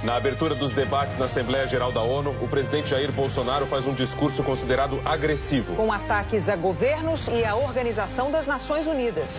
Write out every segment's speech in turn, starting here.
Na abertura dos debates na Assembleia Geral da ONU, o presidente Jair Bolsonaro faz um discurso considerado agressivo. Com ataques a governos e à Organização das Nações Unidas.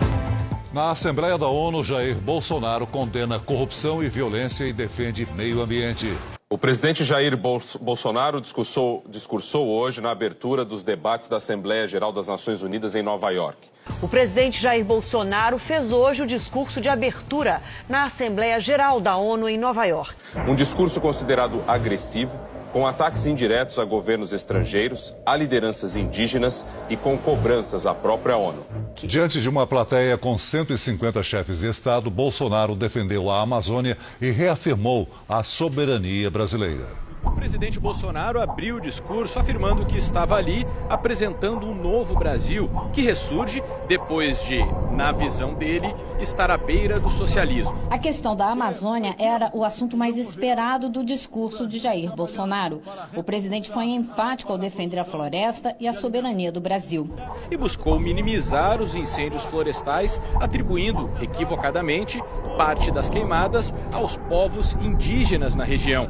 Na Assembleia da ONU, Jair Bolsonaro condena corrupção e violência e defende meio ambiente. O presidente Jair Bolsonaro discursou hoje na abertura dos debates da Assembleia Geral das Nações Unidas em Nova York. O presidente Jair Bolsonaro fez hoje o discurso de abertura na Assembleia Geral da ONU em Nova York. Um discurso considerado agressivo, com ataques indiretos a governos estrangeiros, a lideranças indígenas e com cobranças à própria ONU. Diante de uma plateia com 150 chefes de Estado, Bolsonaro defendeu a Amazônia e reafirmou a soberania brasileira. O presidente Bolsonaro abriu o discurso afirmando que estava ali apresentando um novo Brasil que ressurge depois de, na visão dele, estar à beira do socialismo. A questão da Amazônia era o assunto mais esperado do discurso de Jair Bolsonaro. O presidente foi enfático ao defender a floresta e a soberania do Brasil. E buscou minimizar os incêndios florestais, atribuindo, equivocadamente, parte das queimadas aos povos indígenas na região.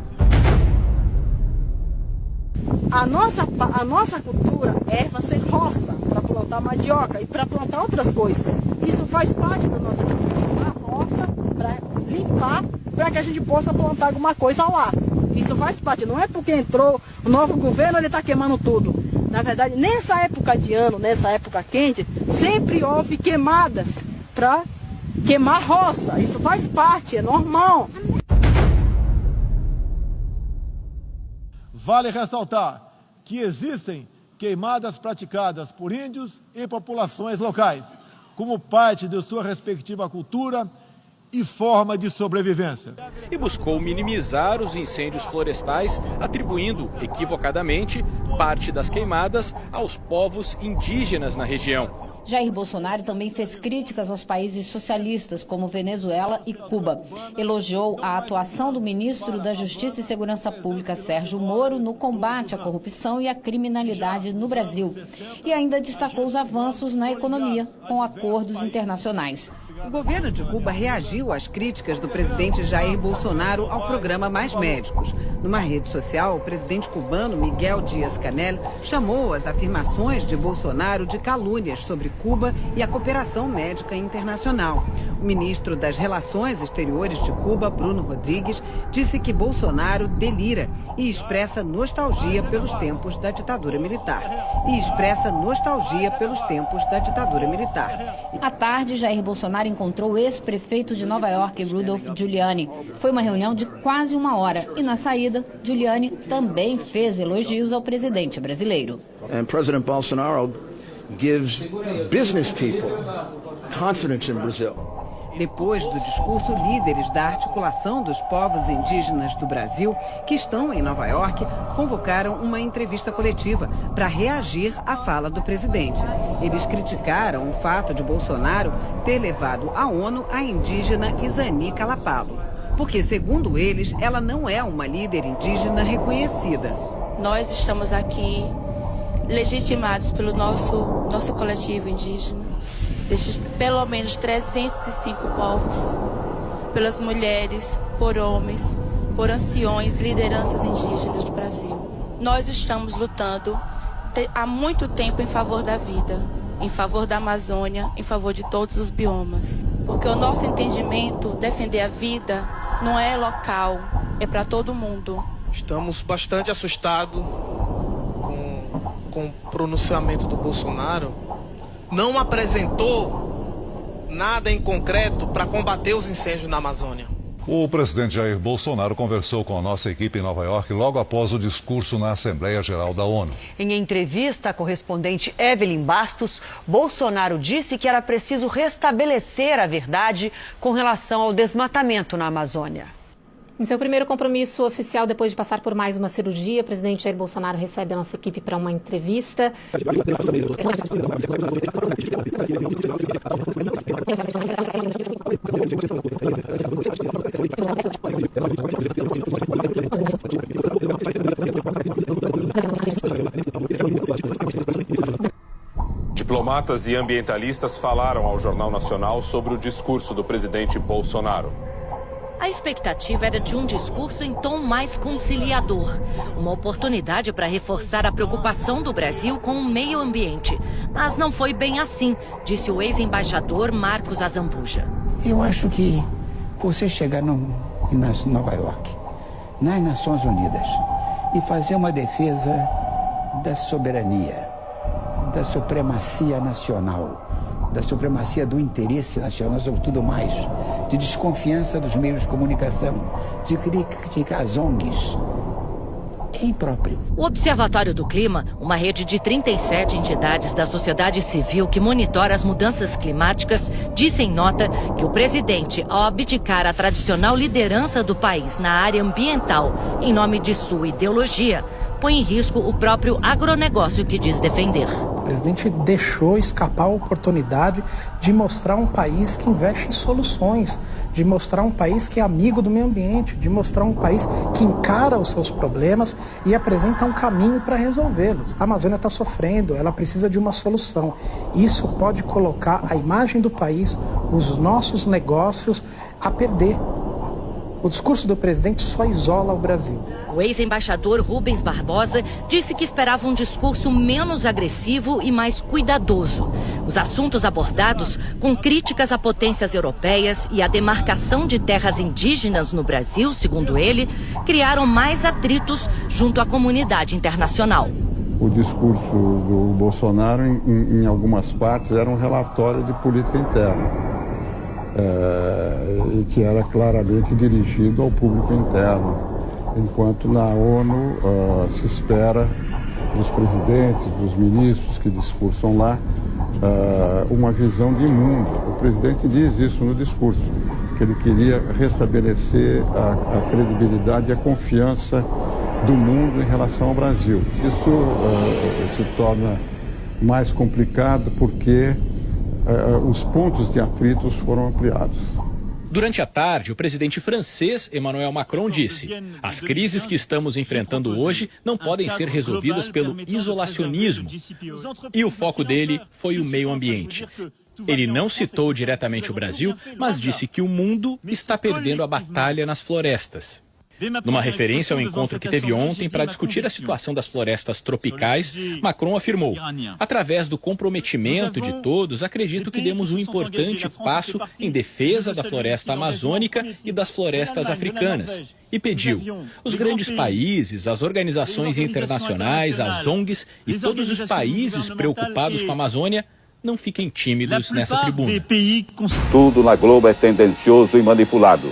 A nossa cultura é fazer roça para plantar mandioca e para plantar outras coisas. Isso faz parte da nossa cultura. A roça para limpar, para que a gente possa plantar alguma coisa lá. Isso faz parte. Não é porque entrou o novo governo, ele está queimando tudo. Na verdade, nessa época de ano, nessa época quente, sempre houve queimadas para queimar roça. Isso faz parte, é normal. Vale ressaltar que existem queimadas praticadas por índios e populações locais, como parte de sua respectiva cultura e forma de sobrevivência. E buscou minimizar os incêndios florestais, atribuindo, equivocadamente, parte das queimadas aos povos indígenas na região. Jair Bolsonaro também fez críticas aos países socialistas, como Venezuela e Cuba. Elogiou a atuação do ministro da Justiça e Segurança Pública, Sérgio Moro, no combate à corrupção e à criminalidade no Brasil. E ainda destacou os avanços na economia, com acordos internacionais. O governo de Cuba reagiu às críticas do presidente Jair Bolsonaro ao programa Mais Médicos. Numa rede social, o presidente cubano Miguel Díaz-Canel chamou as afirmações de Bolsonaro de calúnias sobre Cuba e a cooperação médica internacional. O ministro das Relações Exteriores de Cuba, Bruno Rodrigues, disse que Bolsonaro delira e expressa nostalgia pelos tempos da ditadura militar. À tarde, Jair Bolsonaro encontrou o ex-prefeito de Nova York, Rudolph Giuliani. Foi uma reunião de quase uma hora e, na saída, Giuliani também fez elogios ao presidente brasileiro. And President Bolsonaro gives business people confidence in Brazil. Depois do discurso, líderes da Articulação dos Povos Indígenas do Brasil, que estão em Nova York, convocaram uma entrevista coletiva para reagir à fala do presidente. Eles criticaram o fato de Bolsonaro ter levado à ONU a indígena Izani Calapalo, porque, segundo eles, ela não é uma líder indígena reconhecida. Nós estamos aqui legitimados pelo nosso coletivo indígena, destes pelo menos 305 povos, pelas mulheres, por homens, por anciões, lideranças indígenas do Brasil. Nós estamos lutando há muito tempo em favor da vida, em favor da Amazônia, em favor de todos os biomas. Porque o nosso entendimento, defender a vida, não é local, é para todo mundo. Estamos bastante assustados com o pronunciamento do Bolsonaro. Não apresentou nada em concreto para combater os incêndios na Amazônia. O presidente Jair Bolsonaro conversou com a nossa equipe em Nova York logo após o discurso na Assembleia Geral da ONU. Em entrevista à correspondente Evelyn Bastos, Bolsonaro disse que era preciso restabelecer a verdade com relação ao desmatamento na Amazônia. Em seu primeiro compromisso oficial, depois de passar por mais uma cirurgia, o presidente Jair Bolsonaro recebe a nossa equipe para uma entrevista. Diplomatas e ambientalistas falaram ao Jornal Nacional sobre o discurso do presidente Bolsonaro. A expectativa era de um discurso em tom mais conciliador. Uma oportunidade para reforçar a preocupação do Brasil com o meio ambiente. Mas não foi bem assim, disse o ex-embaixador Marcos Azambuja. Eu acho que você chegar em Nova York, nas Nações Unidas, e fazer uma defesa da soberania, da supremacia nacional, da supremacia do interesse nacional, sobretudo mais, de desconfiança dos meios de comunicação, de criticar as ONGs, é impróprio. O Observatório do Clima, uma rede de 37 entidades da sociedade civil que monitora as mudanças climáticas, disse em nota que o presidente, ao abdicar a tradicional liderança do país na área ambiental, em nome de sua ideologia, põe em risco o próprio agronegócio que diz defender. O presidente deixou escapar a oportunidade de mostrar um país que investe em soluções, de mostrar um país que é amigo do meio ambiente, de mostrar um país que encara os seus problemas e apresenta um caminho para resolvê-los. A Amazônia está sofrendo, ela precisa de uma solução. Isso pode colocar a imagem do país, os nossos negócios, a perder. O discurso do presidente só isola o Brasil. O ex-embaixador Rubens Barbosa disse que esperava um discurso menos agressivo e mais cuidadoso. Os assuntos abordados, com críticas a potências europeias e a demarcação de terras indígenas no Brasil, segundo ele, criaram mais atritos junto à comunidade internacional. O discurso do Bolsonaro, em algumas partes, era um relatório de política interna. E que era claramente dirigido ao público interno, enquanto na ONU se espera dos presidentes, dos ministros que discursam lá, uma visão de mundo. O presidente diz isso no discurso, que ele queria restabelecer a credibilidade e a confiança do mundo em relação ao Brasil. Isso se torna mais complicado porque os pontos de atritos foram ampliados. Durante a tarde, o presidente francês Emmanuel Macron disse: as crises que estamos enfrentando hoje não podem ser resolvidas pelo isolacionismo. E o foco dele foi o meio ambiente. Ele não citou diretamente o Brasil, mas disse que o mundo está perdendo a batalha nas florestas. Numa referência ao encontro que teve ontem para discutir a situação das florestas tropicais, Macron afirmou: através do comprometimento de todos, acredito que demos um importante passo em defesa da floresta amazônica e das florestas africanas. E pediu: os grandes países, as organizações internacionais, as ONGs e todos os países preocupados com a Amazônia não fiquem tímidos nessa tribuna. Tudo na Globo é tendencioso e manipulado.